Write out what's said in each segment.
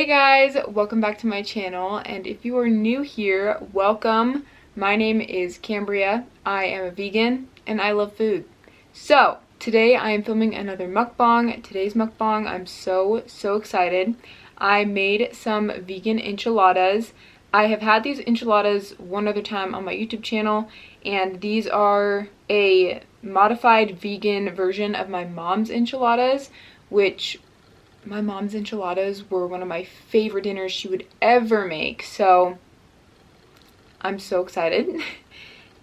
Hey guys, welcome back to my channel, and if you are new here, welcome. My name is Cambria. I am a vegan and I love food. So today I am filming another mukbang. Today's mukbang, I'm so excited. I made some vegan enchiladas. I have had these enchiladas one other time on my YouTube channel, and these are a modified vegan version of my mom's enchiladas, which my mom's enchiladas were one of my favorite dinners she would ever make, so I'm so excited.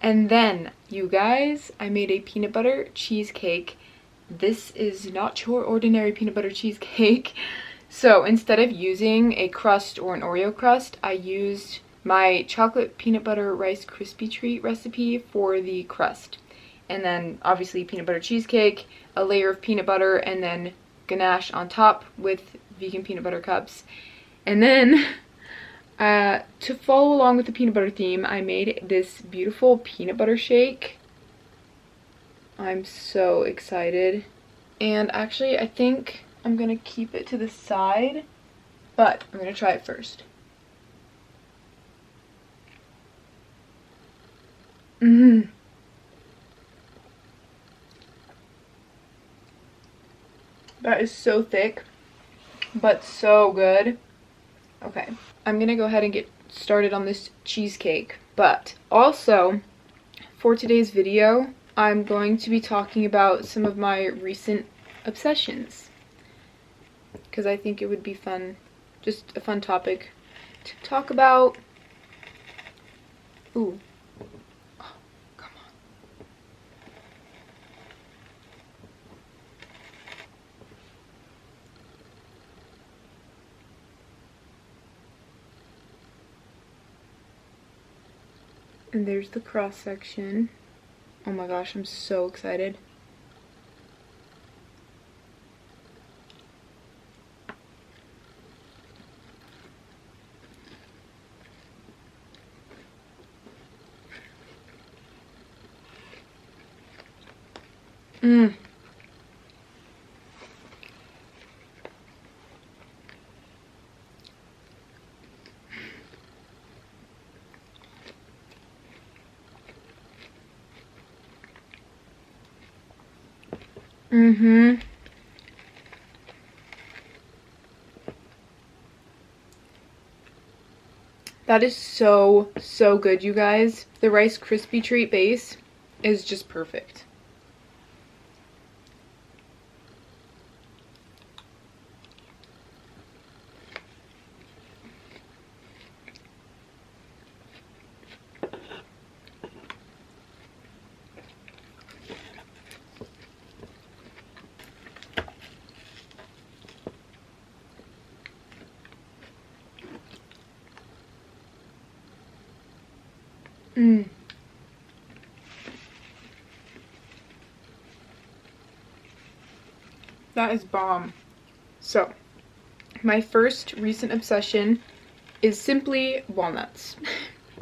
And then, you guys, I made a peanut butter cheesecake. This is not your ordinary peanut butter cheesecake. So instead of using a crust or an Oreo crust, I used my chocolate peanut butter Rice Krispie treat recipe for the crust. And then obviously peanut butter cheesecake, a layer of peanut butter, and then ganache on top with vegan peanut butter cups. And then to follow along with the peanut butter theme, I made this beautiful peanut butter shake. I'm so excited. And actually I think I'm gonna keep it to the side, but I'm gonna try it first. That is so thick, but so good. Okay, I'm gonna go ahead and get started on this cheesecake. But also, for today's video, I'm going to be talking about some of my recent obsessions, because I think it would be fun, just a fun topic to talk about. Ooh. And there's the cross section. Oh my gosh, I'm so excited. That is so good, you guys. The Rice Krispie treat base is just perfect. That is bomb. So, my first recent obsession is simply walnuts.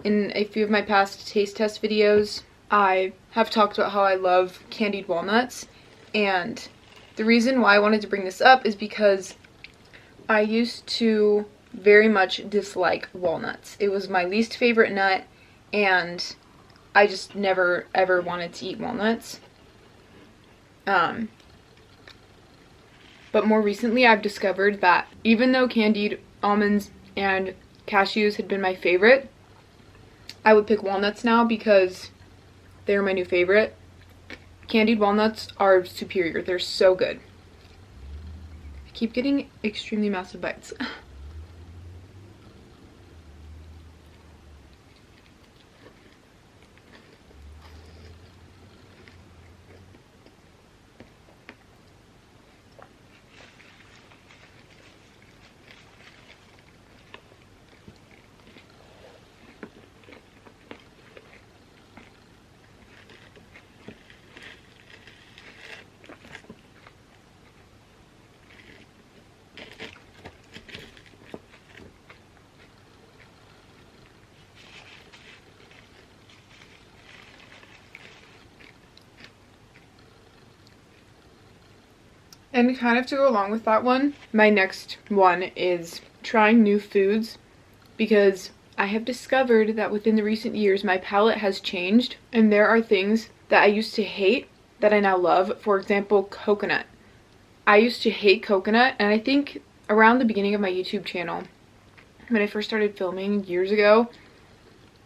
In a few of my past taste test videos, I have talked about how I love candied walnuts, and the reason why I wanted to bring this up is because I used to very much dislike walnuts. It was my least favorite nut, and I just never ever wanted to eat walnuts. But more recently I've discovered that even though candied almonds and cashews had been my favorite, I would pick walnuts now because they're my new favorite. Candied walnuts are superior. They're so good. I keep getting extremely massive bites. And kind of to go along with that one, my next one is trying new foods because I have discovered that within the recent years my palate has changed, and there are things that I used to hate that I now love. For example, coconut. I used to hate coconut, and I think around the beginning of my YouTube channel, when I first started filming years ago,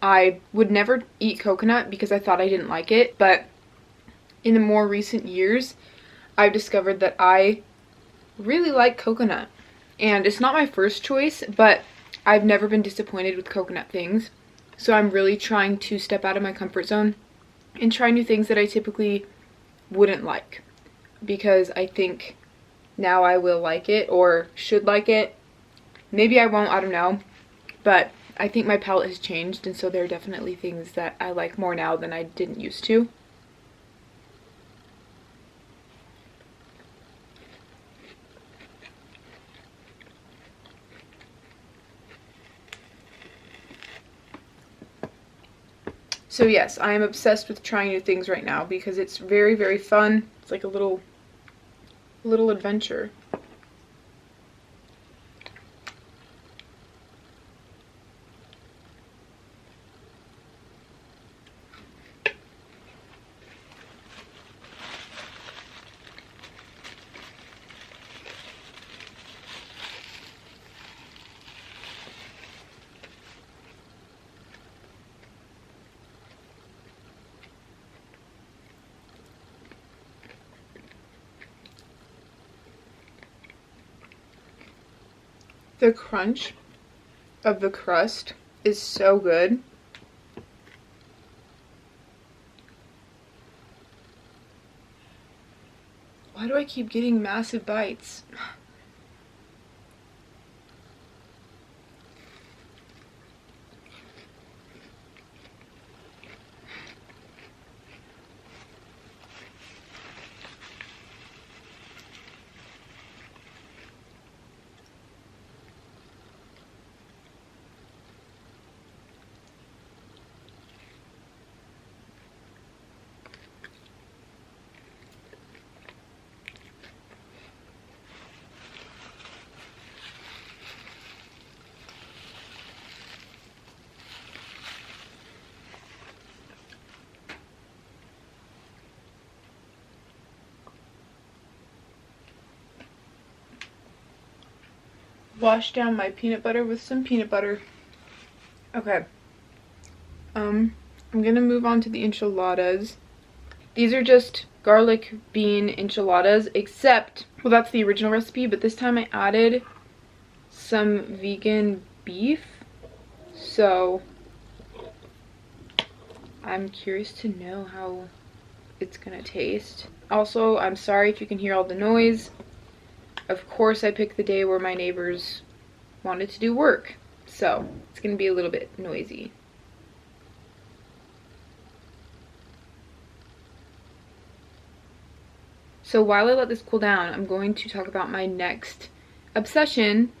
I would never eat coconut because I thought I didn't like it. But in the more recent years, I've discovered that I really like coconut. And it's not my first choice, but I've never been disappointed with coconut things. So I'm really trying to step out of my comfort zone and try new things that I typically wouldn't like, because I think now I will like it, or should like it. Maybe I won't, I don't know. But I think my palate has changed, and so there are definitely things that I like more now than I didn't used to. So yes, I am obsessed with trying new things right now because it's very, very fun. It's like a little adventure. The crunch of the crust is so good. Why do I keep getting massive bites? Wash down my peanut butter with some peanut butter. Okay. I'm gonna move on to the enchiladas. These are just garlic bean enchiladas, except, well, that's the original recipe, but this time I added some vegan beef. So I'm curious to know how it's gonna taste. Also, I'm sorry if you can hear all the noise. Of course, I picked the day where my neighbors wanted to do work, so it's gonna be a little bit noisy. So while I let this cool down, I'm going to talk about my next obsession,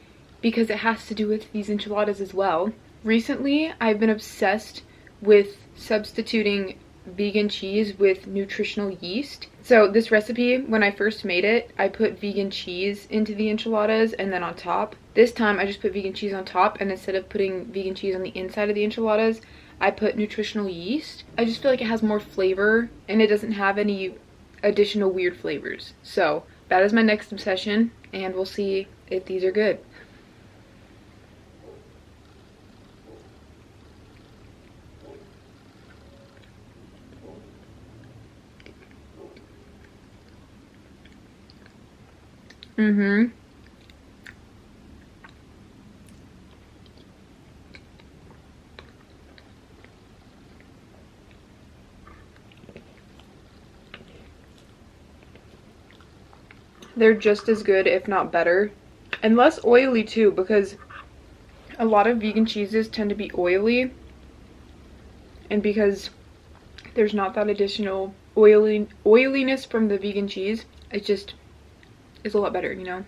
because it has to do with these enchiladas as well. Recently, I've been obsessed with substituting vegan cheese with nutritional yeast. So this recipe, when I first made it, I put vegan cheese into the enchiladas and then on top. This time I just put vegan cheese on top, and instead of putting vegan cheese on the inside of the enchiladas, I put nutritional yeast. I just feel like it has more flavor and it doesn't have any additional weird flavors. So that is my next obsession, and we'll see if these are good. They're just as good, if not better, and less oily too, because a lot of vegan cheeses tend to be oily, and because there's not that additional oiliness from the vegan cheese, it just is a lot better, you know?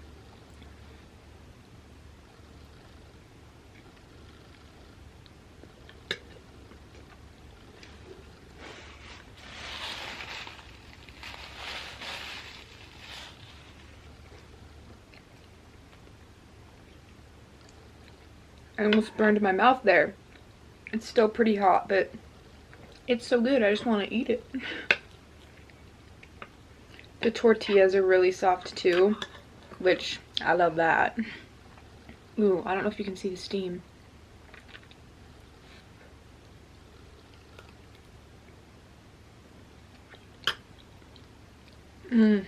I almost burned my mouth there. It's still pretty hot, but it's so good. I just want to eat it. The tortillas are really soft too, which I love that. Ooh, I don't know if you can see the steam. Mmm.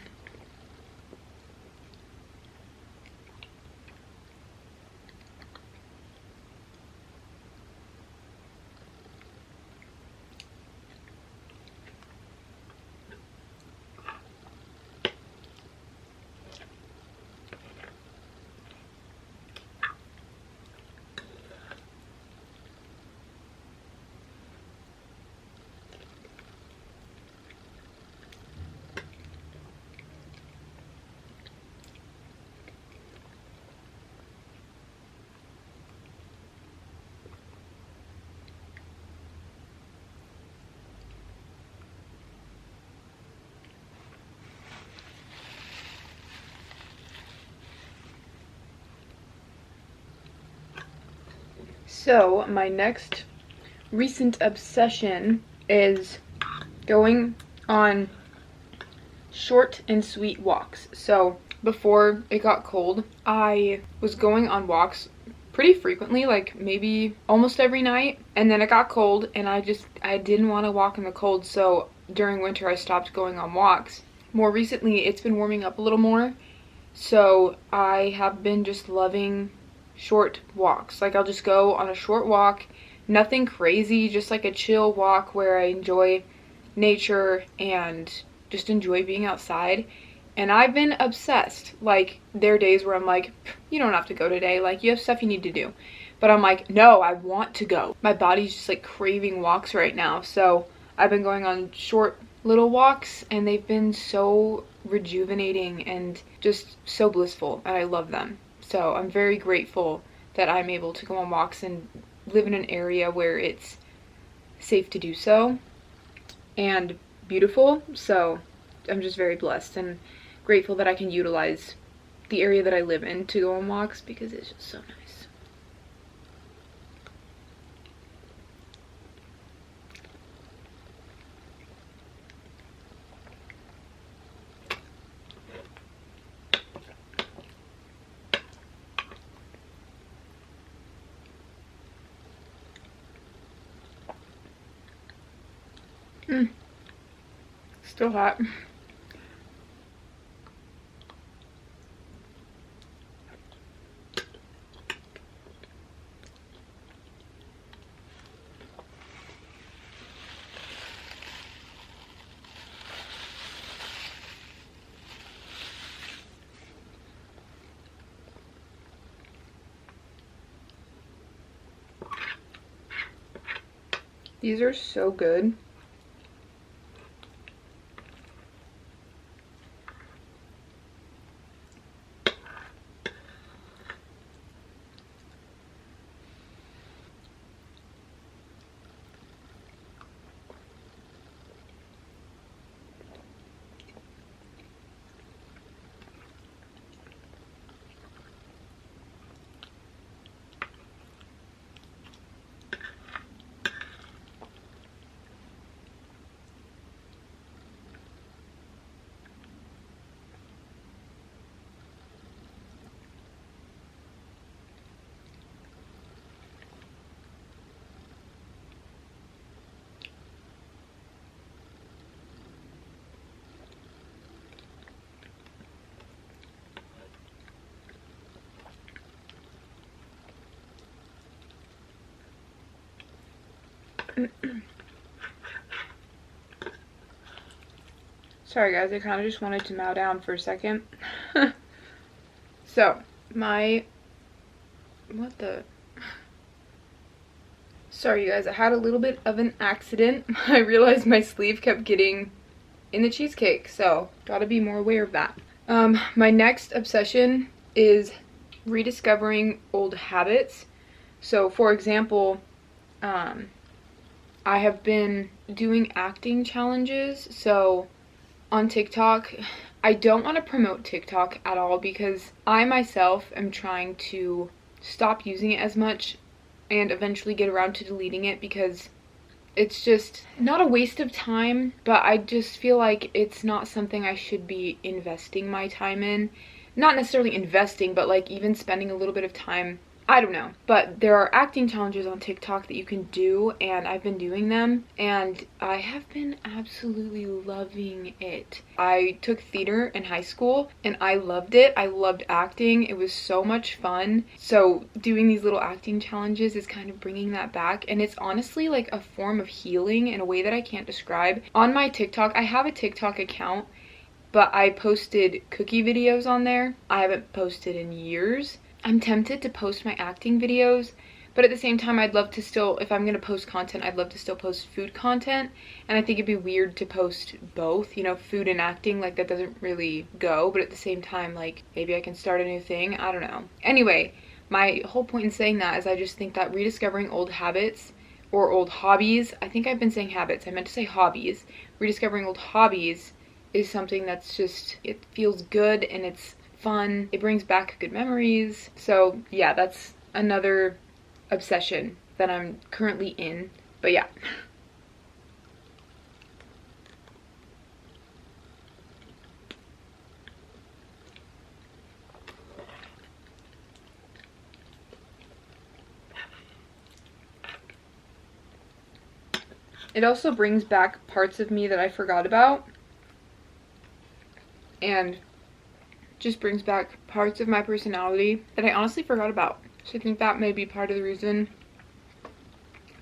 So, my next recent obsession is going on short and sweet walks. So, before it got cold, I was going on walks pretty frequently, like maybe almost every night. And then it got cold and I didn't want to walk in the cold. So, during winter, I stopped going on walks. More recently, it's been warming up a little more. So, I have been just loving short walks. Like, I'll just go on a short walk, nothing crazy, just like a chill walk where I enjoy nature and just enjoy being outside. And I've been obsessed. Like, there are days where I'm like, you don't have to go today, like, you have stuff you need to do. But I'm like, no, I want to go. My body's just like craving walks right now. So I've been going on short little walks and they've been so rejuvenating and just so blissful, and I love them. So I'm very grateful that I'm able to go on walks and live in an area where it's safe to do so and beautiful. So I'm just very blessed and grateful that I can utilize the area that I live in to go on walks because it's just so nice. Still hot. These are so good. Sorry guys, I kind of just wanted to mow down for a second. So, sorry you guys, I had a little bit of an accident. I realized my sleeve kept getting in the cheesecake, so gotta be more aware of that. My next obsession is rediscovering old habits. So, for example, I have been doing acting challenges. So on TikTok, I don't want to promote TikTok at all because I myself am trying to stop using it as much and eventually get around to deleting it, because it's just not a waste of time, but I just feel like it's not something I should be investing my time in. Not necessarily investing, but like even spending a little bit of time. I don't know. But there are acting challenges on TikTok that you can do, and I've been doing them, and I have been absolutely loving it. I took theater in high school, and I loved it. I loved acting. It was so much fun. So doing these little acting challenges is kind of bringing that back, and it's honestly like a form of healing in a way that I can't describe. On my TikTok, I have a TikTok account, but I posted cookie videos on there. I haven't posted in years. I'm tempted to post my acting videos, but at the same time, I'd love to still, if I'm going to post content, I'd love to still post food content, and I think it'd be weird to post both, you know, food and acting, like that doesn't really go, but at the same time, like maybe I can start a new thing, I don't know. Anyway, my whole point in saying that is I just think that rediscovering old habits or old hobbies, I think I've been saying habits, I meant to say hobbies, rediscovering old hobbies is something that's just, it feels good and it's fun. It brings back good memories. So yeah, that's another obsession that I'm currently in. But yeah. It also brings back parts of me that I forgot about, and just brings back parts of my personality that I honestly forgot about. So I think that may be part of the reason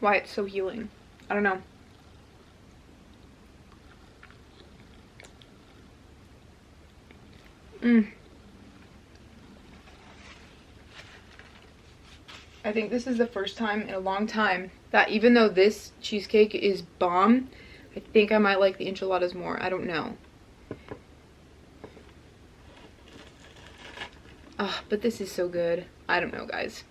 why it's so healing. I don't know. I think this is the first time in a long time that even though this cheesecake is bomb, I think I might like the enchiladas more. I don't know. Ah, but this is so good. I don't know, guys.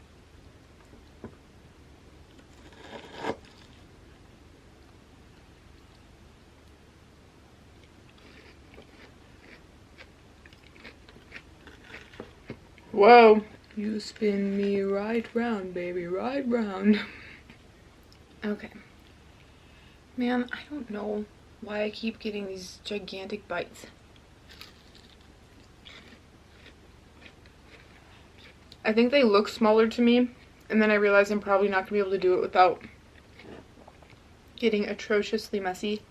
Whoa. You spin me right round, baby, right round. Okay. Man, I don't know why I keep getting these gigantic bites. I think they look smaller to me, and then I realize I'm probably not going to be able to do it without getting atrociously messy.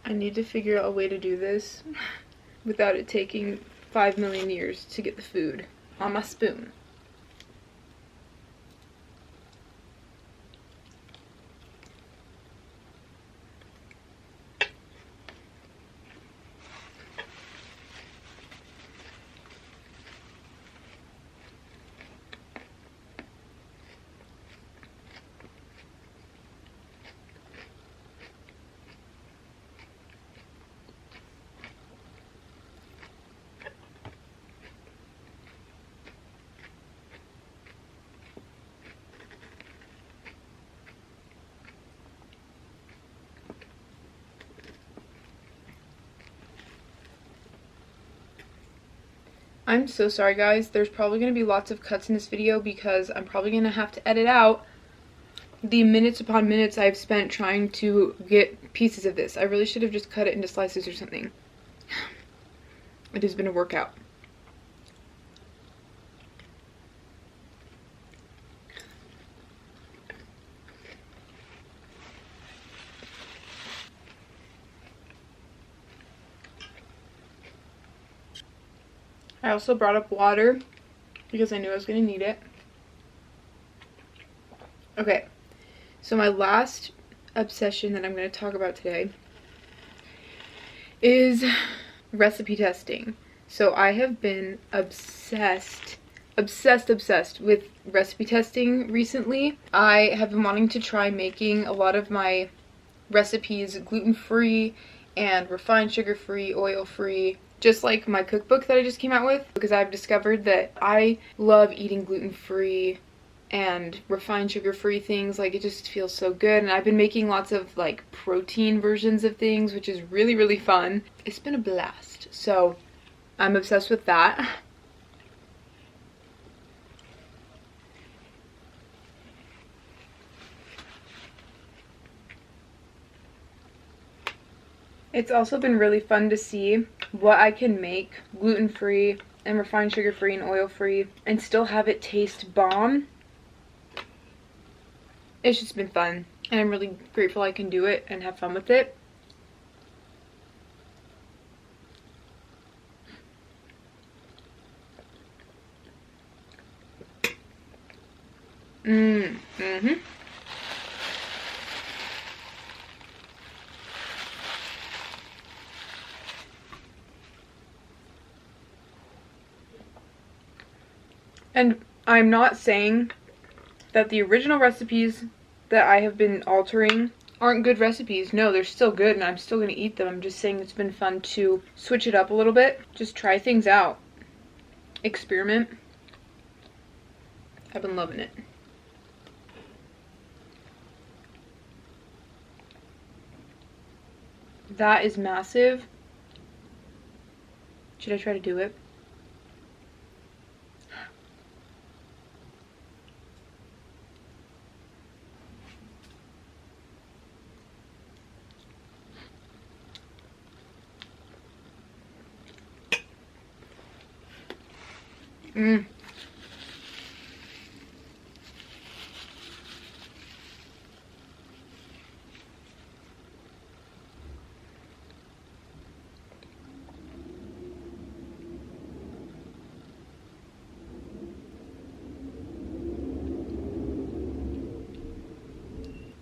I need to figure out a way to do this without it taking 5 million years to get the food on my spoon. I'm so sorry, guys. There's probably going to be lots of cuts in this video because I'm probably going to have to edit out the minutes upon minutes I've spent trying to get pieces of this. I really should have just cut it into slices or something. It has been a workout. I also brought up water because I knew I was going to need it. Okay, so my last obsession that I'm going to talk about today is recipe testing. So I have been obsessed with recipe testing recently. I have been wanting to try making a lot of my recipes gluten-free and refined sugar-free, oil-free, just like my cookbook that I just came out with, because I've discovered that I love eating gluten-free and refined sugar-free things. Like, it just feels so good. And I've been making lots of like protein versions of things, which is really, really fun. It's been a blast. So I'm obsessed with that. It's also been really fun to see what I can make gluten-free and refined sugar-free and oil-free and still have it taste bomb. It's just been fun, and I'm really grateful I can do it and have fun with it. Mm-hmm. And I'm not saying that the original recipes that I have been altering aren't good recipes. No, they're still good and I'm still going to eat them. I'm just saying it's been fun to switch it up a little bit. Just try things out. Experiment. I've been loving it. That is massive. Should I try to do it?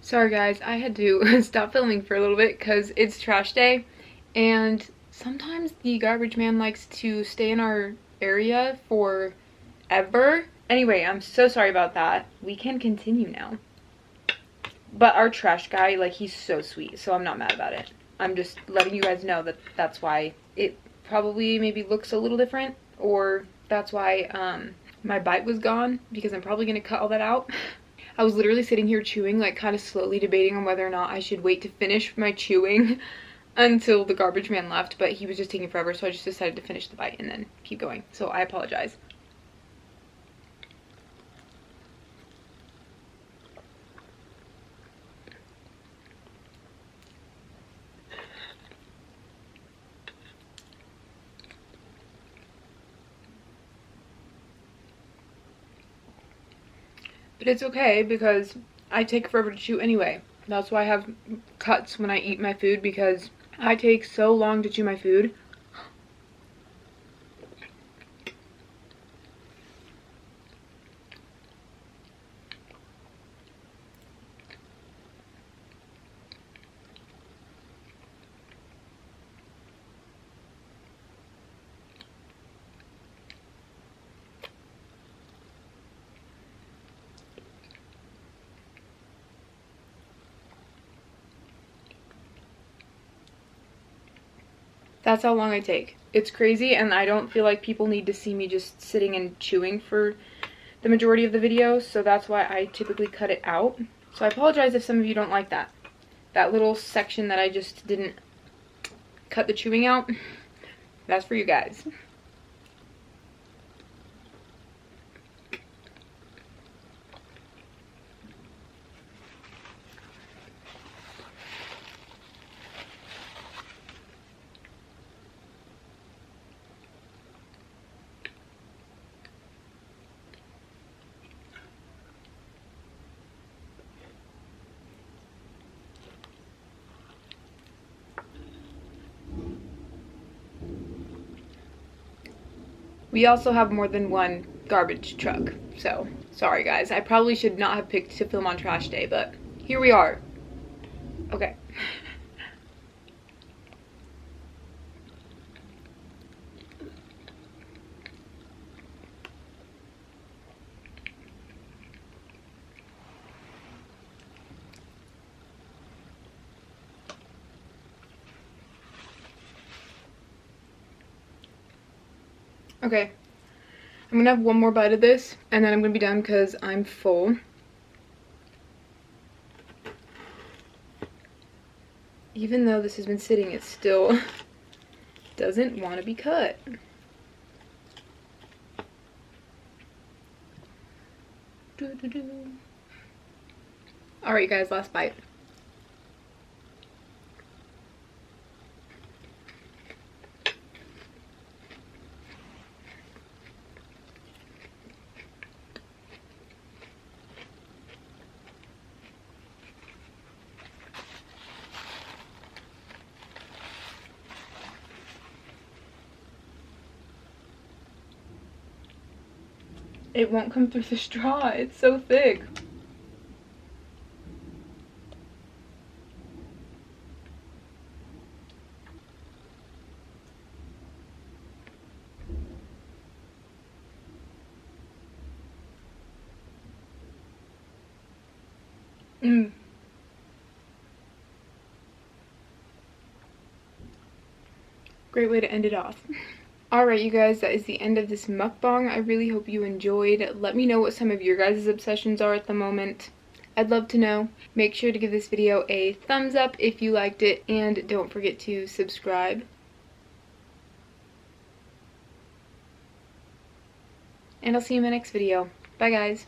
Sorry guys, I had to stop filming for a little bit because it's trash day, and sometimes the garbage man likes to stay in our area forever. Anyway, I'm so sorry about that. We can continue now. But our trash guy, like, he's so sweet, so I'm not mad about it. I'm just letting you guys know that that's why it probably maybe looks a little different, or that's why my bite was gone, because I'm probably going to cut all that out. I was literally sitting here chewing, like kind of slowly debating on whether or not I should wait to finish my chewing until the garbage man left, but he was just taking forever, so I just decided to finish the bite and then keep going. So I apologize. But it's okay because I take forever to chew anyway. That's why I have cuts when I eat my food, because I take so long to chew my food. That's how long I take. It's crazy, and I don't feel like people need to see me just sitting and chewing for the majority of the video, so that's why I typically cut it out. So I apologize if some of you don't like that. That little section that I just didn't cut the chewing out, that's for you guys. We also have more than one garbage truck, so sorry guys. I probably should not have picked to film on trash day, but here we are. Okay. Okay, I'm gonna have one more bite of this and then I'm gonna be done because I'm full. Even though this has been sitting, it still doesn't want to be cut. Alright, you guys, last bite. It won't come through the straw. It's so thick. Great way to end it off. Alright, you guys, that is the end of this mukbang. I really hope you enjoyed. Let me know what some of your guys' obsessions are at the moment. I'd love to know. Make sure to give this video a thumbs up if you liked it, and don't forget to subscribe. And I'll see you in my next video. Bye, guys.